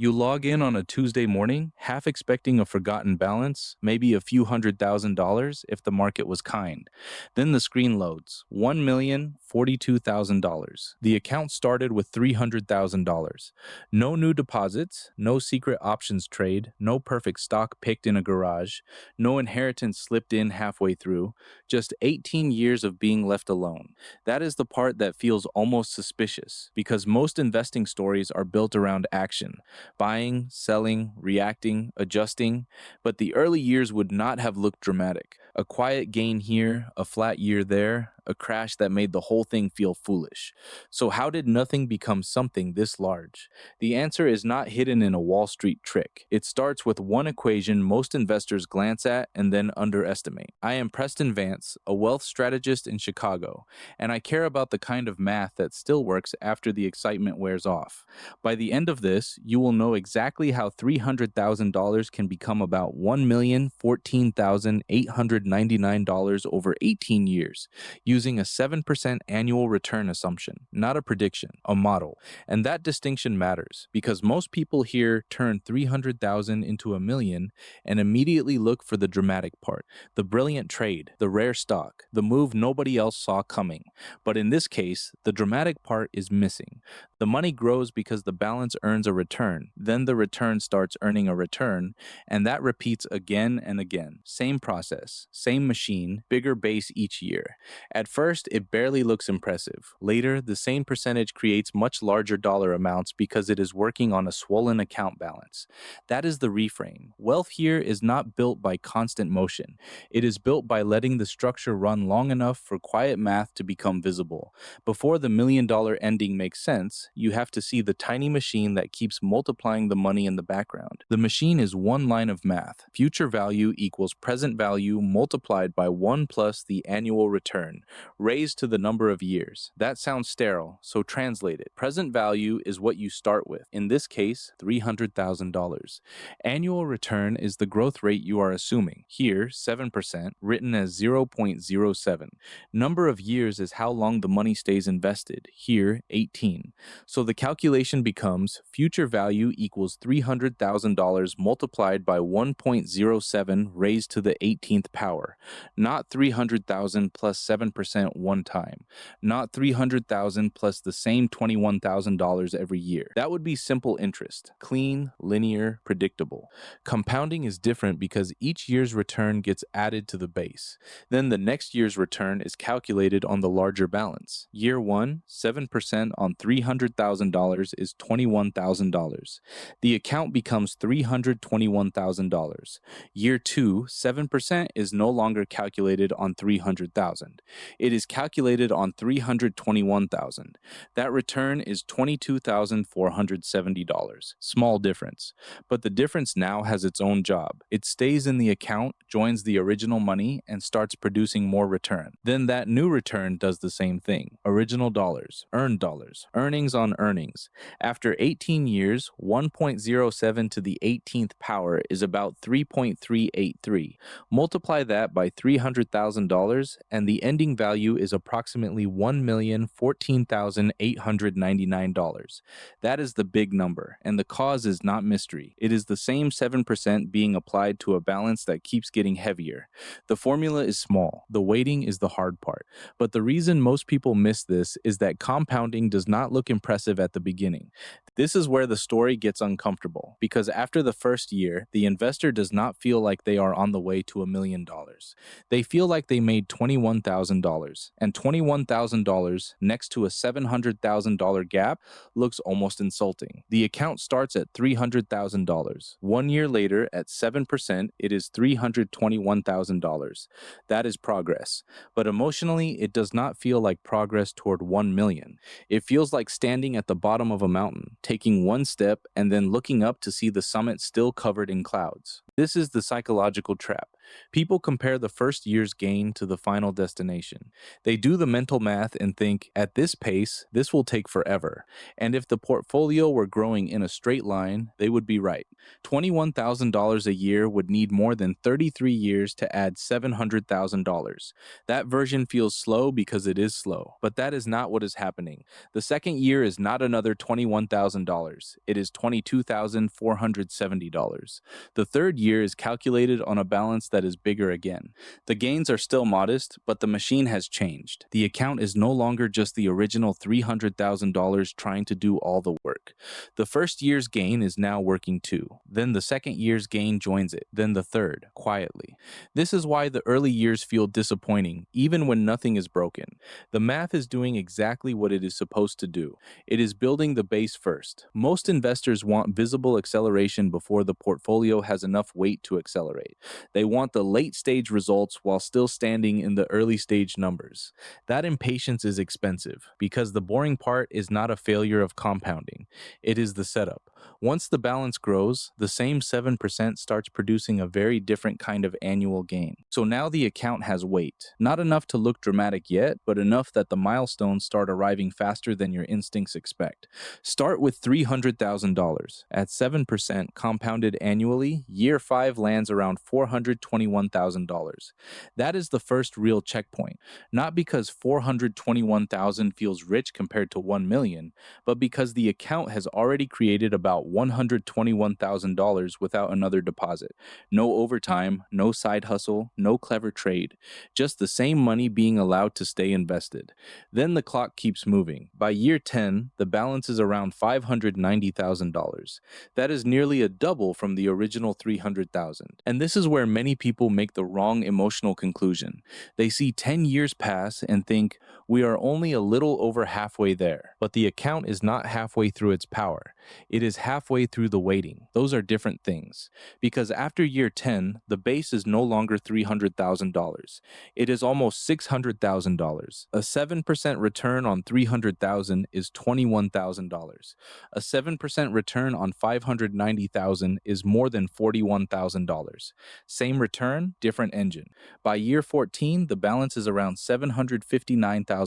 You log in on a Tuesday morning, half expecting a forgotten balance, maybe a few $100,000 if the market was kind. Then the screen loads $1,042,000. The account started with $300,000. No new deposits, no secret options trade, no perfect stock picked in a garage, no inheritance slipped in halfway through, just 18 years of being left alone. That is the part that feels almost suspicious because most investing stories are built around action. Buying, selling, reacting, adjusting, but the early years would not have looked dramatic. A quiet gain here, a flat year there, a crash that made the whole thing feel foolish. So how did nothing become something this large? The answer is not hidden in a Wall Street trick. It starts with one equation most investors glance at and then underestimate. I am Preston Vance, a wealth strategist in Chicago, and I care about the kind of math that still works after the excitement wears off. By the end of this, you will know exactly how $300,000 can become about $1,014,899 over 18 years, using a 7% annual return assumption, not a prediction, a model. And that distinction matters because most people here turn 300,000 into a million and immediately look for the dramatic part, the brilliant trade, the rare stock, the move nobody else saw coming. But in this case, the dramatic part is missing. The money grows because the balance earns a return, then the return starts earning a return, and that repeats again and again. Same process, same machine, bigger base each year. At first, it barely looks impressive. Later, the same percentage creates much larger dollar amounts because it is working on a swollen account balance. That is the reframe. Wealth here is not built by constant motion. It is built by letting the structure run long enough for quiet math to become visible. Before the $1,000,000 ending makes sense, you have to see the tiny machine that keeps multiplying the money in the background. The machine is one line of math. Future value equals present value multiplied by 1 plus the annual return, raised to the number of years. That sounds sterile, so translate it. Present value is what you start with, in this case, $300,000. Annual return is the growth rate you are assuming, here 7%, written as 0.07. Number of years is how long the money stays invested, here 18. So the calculation becomes future value equals $300,000 multiplied by 1.07 raised to the 18th power, not 300,000 plus 7% one time, not 300,000 plus the same $21,000 every year. That would be simple interest, clean, linear, predictable. Compounding is different because each year's return gets added to the base. Then the next year's return is calculated on the larger balance. Year 1, 7% on $300,000 is $21,000. The account becomes $321,000. Year 2, 7% is no longer calculated on $300,000. It is calculated on $321,000. That return is $22,470. Small difference. But the difference now has its own job. It stays in the account, joins the original money, and starts producing more return. Then that new return does the same thing. Original dollars, earned dollars, earnings on earnings. After 18 years, 1.07 to the 18th power is about 3.383. Multiply that by $300,000 and the ending value is approximately $1,014,899. That is the big number, and the cause is not mystery. It is the same 7% being applied to a balance that keeps getting heavier. The formula is small. The weighting is the hard part. But the reason most people miss this is that compounding does not look impressive at the beginning. This is where the story gets uncomfortable, because after the first year, the investor does not feel like they are on the way to $1,000,000. They feel like they made $21,000, and $21,000 next to a $700,000 gap looks almost insulting. The account starts at $300,000. 1 year later, at 7%, it is $321,000. That is progress. But emotionally, it does not feel like progress toward 1 million. It feels like standing at the bottom of a mountain, taking one step and then looking up to see the summit still covered in clouds. This is the psychological trap. People compare the first year's gain to the final destination. They do the mental math and think, at this pace, this will take forever. And if the portfolio were growing in a straight line, they would be right. $21,000 a year would need more than 33 years to add $700,000. That version feels slow because it is slow, but that is not what is happening. The second year is not another $21,000. It is $22,470. The third year is calculated on a balance that is bigger again. The gains are still modest, but the machine has changed. The account is no longer just the original $300,000 trying to do all the work. The first year's gain is now working too. Then the second year's gain joins it. Then the third, quietly. This is why the early years feel disappointing, even when nothing is broken. The math is doing exactly what it is supposed to do. It is building the base first. Most investors want visible acceleration before the portfolio has enough weight to accelerate. They want the late stage results while still standing in the early stage numbers. That impatience is expensive because the boring part is not a failure of compounding. It is the setup. Once the balance grows, the same 7% starts producing a very different kind of annual gain. So now the account has weight. Not enough to look dramatic yet, but enough that the milestones start arriving faster than your instincts expect. Start with $300,000. At 7% compounded annually, year 5 lands around $421,000. That is the first real checkpoint. Not because $421,000 feels rich compared to $1 million, but because the account has already created about $121,000 without another deposit. No overtime, no side hustle, no clever trade, just the same money being allowed to stay invested. Then the clock keeps moving. By year 10, the balance is around $590,000. That is nearly a double from the original $300,000. And this is where many people make the wrong emotional conclusion. They see 10 years pass and think, we are only a little over halfway there. But the account is not halfway through its power. It is halfway through the waiting. Those are different things. Because after year 10, the base is no longer $300,000. It is almost $600,000. A 7% return on $300,000 is $21,000. A 7% return on $590,000 is more than $41,000. Same return, different engine. By year 14, the balance is around $759,000.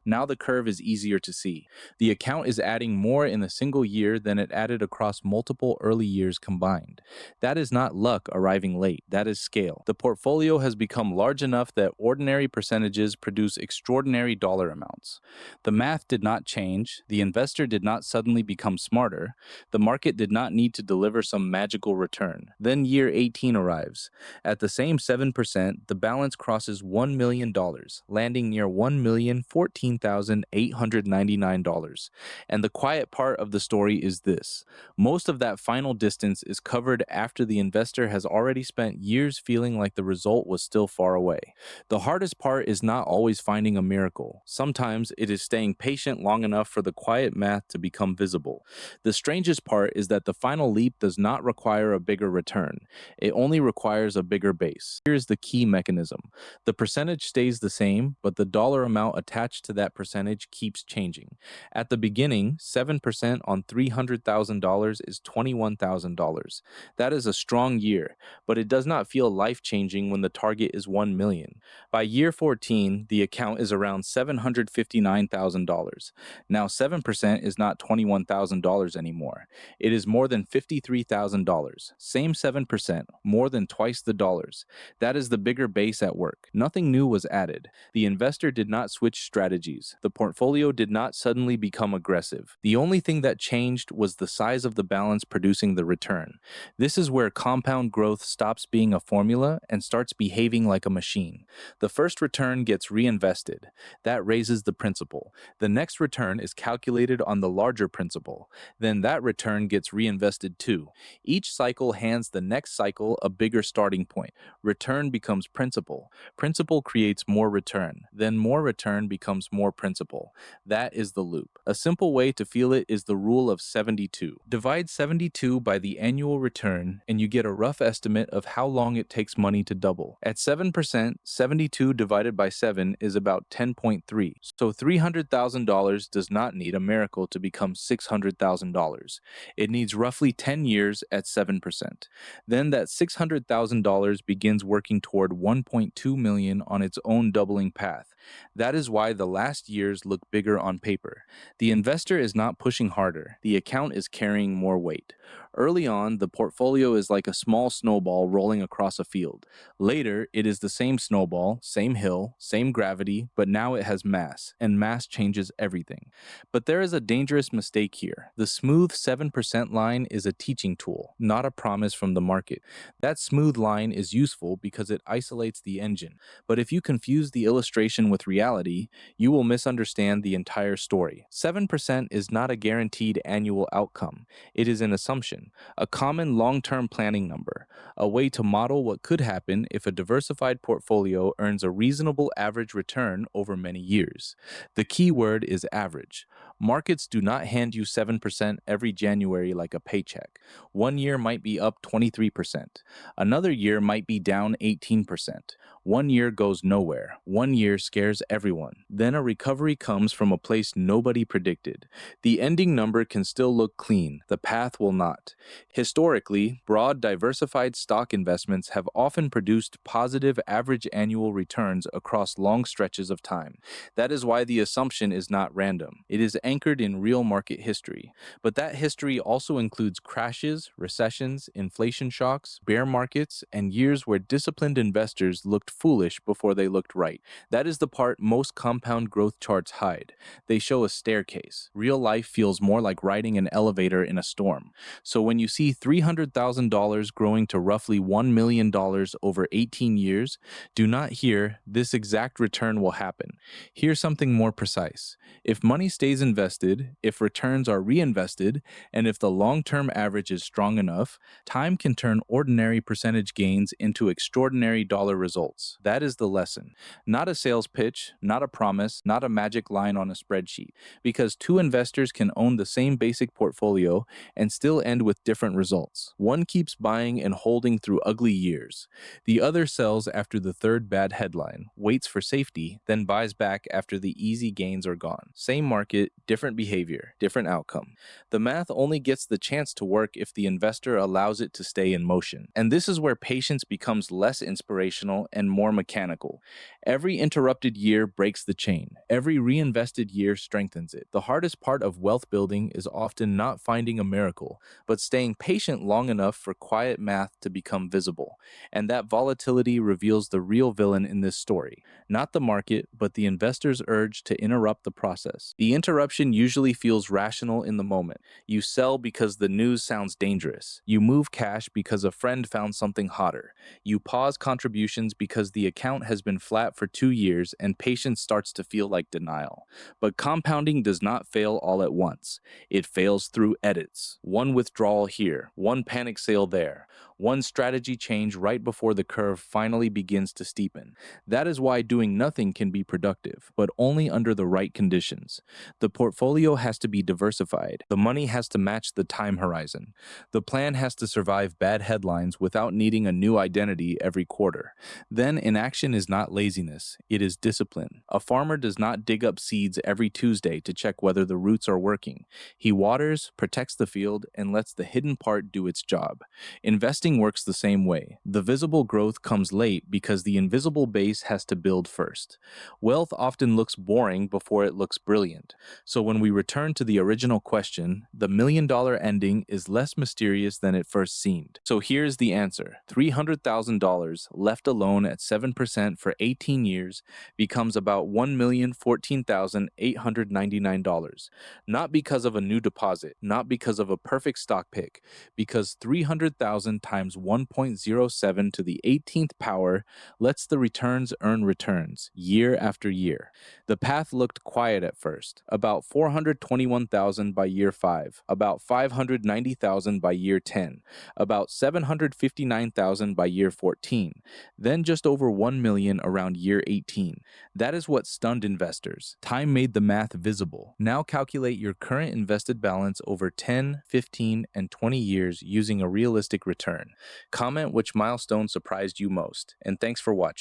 Now the curve is easier to see. The account is adding more in a single year than it added across multiple early years combined. That is not luck arriving late, that is scale. The portfolio has become large enough that ordinary percentages produce extraordinary dollar amounts. The math did not change, the investor did not suddenly become smarter, the market did not need to deliver some magical return. Then year 18 arrives. At the same 7%, the balance crosses $1 million, landing near $1,014,899. And the quiet part of the story is this. Most of that final distance is covered after the investor has already spent years feeling like the result was still far away. The hardest part is not always finding a miracle. Sometimes it is staying patient long enough for the quiet math to become visible. The strangest part is that the final leap does not require a bigger return. It only requires a bigger base. Here is the key mechanism. The percentage stays the same, but the dollar amount attached to that percentage keeps changing. At the beginning, 7% on $300,000 is $21,000. That is a strong year, but it does not feel life-changing when the target is $1 million. By year 14, the account is around $759,000. Now 7% is not $21,000 anymore. It is more than $53,000. Same 7%, more than twice the dollars. That is the bigger base at work. Nothing new was added. The investor did not switch strategies. The portfolio did not suddenly become aggressive. The only thing that changed was the size of the balance producing the return. This is where compound growth stops being a formula and starts behaving like a machine. The first return gets reinvested. That raises the principal. The next return is calculated on the larger principal. Then that return gets reinvested too. Each cycle hands the next cycle a bigger starting point. Return becomes principal. Principal creates more return. Then more return becomes more principal. That is the loop. A simple way to feel it is the rule of of 72. Divide 72 by the annual return, and you get a rough estimate of how long it takes money to double. At 7%, 72 divided by 7 is about 10.3. So $300,000 does not need a miracle to become $600,000. It needs roughly 10 years at 7%. Then that $600,000 begins working toward 1.2 million on its own doubling path. That is why the last years look bigger on paper. The investor is not pushing harder. The account is carrying more weight. Early on, the portfolio is like a small snowball rolling across a field. Later, it is the same snowball, same hill, same gravity, but now it has mass, and mass changes everything. But there is a dangerous mistake here. The smooth 7% line is a teaching tool, not a promise from the market. That smooth line is useful because it isolates the engine. But if you confuse the illustration with reality, you will misunderstand the entire story. 7% is not a guaranteed annual outcome. It is an assumption, a common long-term planning number, a way to model what could happen if a diversified portfolio earns a reasonable average return over many years. The key word is average. Markets do not hand you 7% every January like a paycheck. One year might be up 23%. Another year might be down 18%. One year goes nowhere. One year scares everyone. Then a recovery comes from a place nobody predicted. The ending number can still look clean. The path will not. Historically, broad diversified stock investments have often produced positive average annual returns across long stretches of time. That is why the assumption is not random. It is anchored in real market history. But that history also includes crashes, recessions, inflation shocks, bear markets, and years where disciplined investors looked foolish before they looked right. That is the part most compound growth charts hide. They show a staircase. Real life feels more like riding an elevator in a storm. So when you see $300,000 growing to roughly $1 million over 18 years, do not hear, "This exact return will happen." Hear something more precise. If money stays invested, if returns are reinvested, and if the long-term average is strong enough, time can turn ordinary percentage gains into extraordinary dollar results. That is the lesson. Not a sales pitch, not a promise, not a magic line on a spreadsheet. Because two investors can own the same basic portfolio and still end with different results. One keeps buying and holding through ugly years. The other sells after the third bad headline, waits for safety, then buys back after the easy gains are gone. Same market, different behavior, different outcome. The math only gets the chance to work if the investor allows it to stay in motion. And this is where patience becomes less inspirational and more mechanical. Every interrupted year breaks the chain. Every reinvested year strengthens it. The hardest part of wealth building is often not finding a miracle, but staying patient long enough for quiet math to become visible. And that volatility reveals the real villain in this story. Not the market, but the investor's urge to interrupt the process. The interruption usually feels rational in the moment. You sell because the news sounds dangerous. You move cash because a friend found something hotter. You pause contributions because the account has been flat for 2 years and patience starts to feel like denial. But compounding does not fail all at once. It fails through edits. One withdrawal here, one panic sale there, one strategy change right before the curve finally begins to steepen. That is why doing nothing can be productive, but only under the right conditions. The portfolio has to be diversified. The money has to match the time horizon. The plan has to survive bad headlines without needing a new identity every quarter. Then inaction is not laziness, it is discipline. A farmer does not dig up seeds every Tuesday to check whether the roots are working. He waters, protects the field, and lets the hidden part do its job. Investing works the same way. The visible growth comes late because the invisible base has to build first. Wealth often looks boring before it looks brilliant. So when we return to the original question, the $1,000,000 ending is less mysterious than it first seemed. So here's the answer. $300,000 left alone at 7% for 18 years becomes about $1,014,899. Not because of a new deposit, not because of a perfect stock pick, because 300,000 times 1.07 to the 18th power lets the returns earn returns year after year. The path looked quiet at first, about about 421,000 by year 5, about 590,000 by year 10, about 759,000 by year 14, then just over 1 million around year 18. That is what stunned investors. Time made the math visible. Now calculate your current invested balance over 10, 15, and 20 years using a realistic return. Comment which milestone surprised you most, and thanks for watching.